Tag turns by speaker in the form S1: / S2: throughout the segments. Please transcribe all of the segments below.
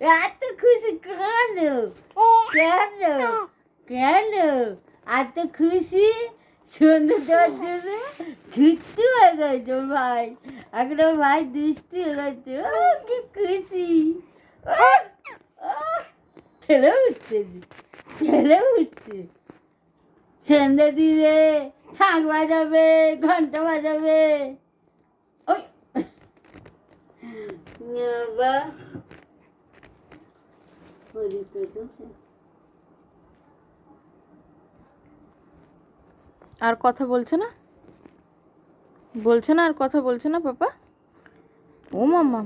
S1: এত খুশি কেন? কেন কেন এত খুশি? সন্ধ্যে দেওয়ার জন্য দুষ্টু হয়ে গেছে ওর ভাই। এখন ওর ভাই দুষ্টু হয়ে গেছে। ও কি খুশি! ছেলে উঠছে, ছেলে উঠছে। সন্ধ্যে দিবে, শাঁখ বাজাবে, ঘন্টা বাজাবে। ওই বাবা
S2: আর কথা বলছে না? বলছে না? আর কথা বলছে না পাপা? ও মামা,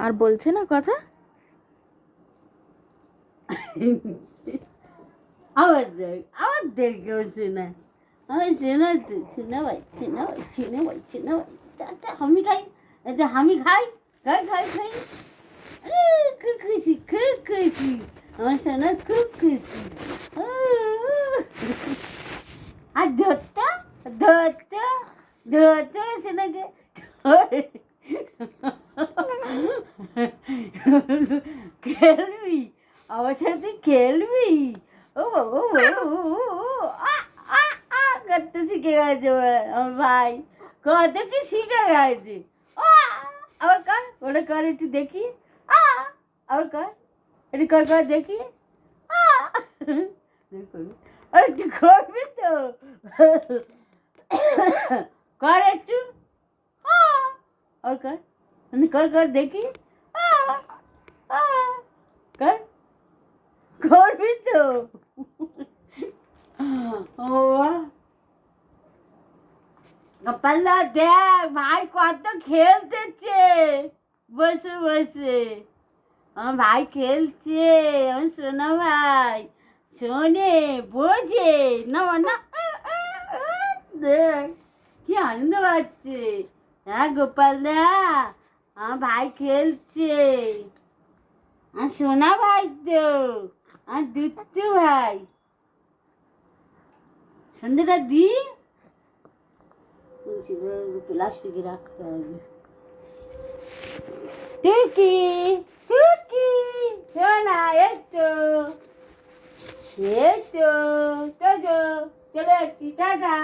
S2: আর বলছে না কথা?
S1: আবার দেখ, আবার দেখ কেমন শোনা। আমি শোনা তো, শোনা ভাই, শোনা ভাই, শোনা ভাই, শোনা ভাই। চারটে আমি খাই, এতে আমি খাই, খাই খাই খাই। খুব খুশি, খুব খুশি। আমার শোনা খুব খুশি। আর ধরতো, ধরতো, ধরতো শোনাকে। খেলবি আমার সাথে, খেলবি? ও বাবা, করতে শিখে গেছে আমার ভাই। কত কি শিখে গেছে। আবার কর, ওটা কর একটু দেখি। আবার কর, একটু কর, কর দেখি। একটু করবি তো? কর একটু। আর কর, কর, কর দেখি। কর, করবি তো? ও পাল্লা দেখ ভাই কত খেলতেছে বসে বসে। আমার ভাই খেলছে, আমার সোনা ভাই শোনে, বোঝে না না। দেখ কি আনন্দ পাচ্ছে। হ্যাঁ গোপাল দা, আমার ভাই খেলছে। আর সোনা ভাই তো, আর দুত্তু ভাই। সন্ধ্যেটা দি, প্লাস্টিকে রাখতে হবে। টুকি, টুকি সোনা, এসো, এসো, চলো, চলে যাচ্ছি, টাটা।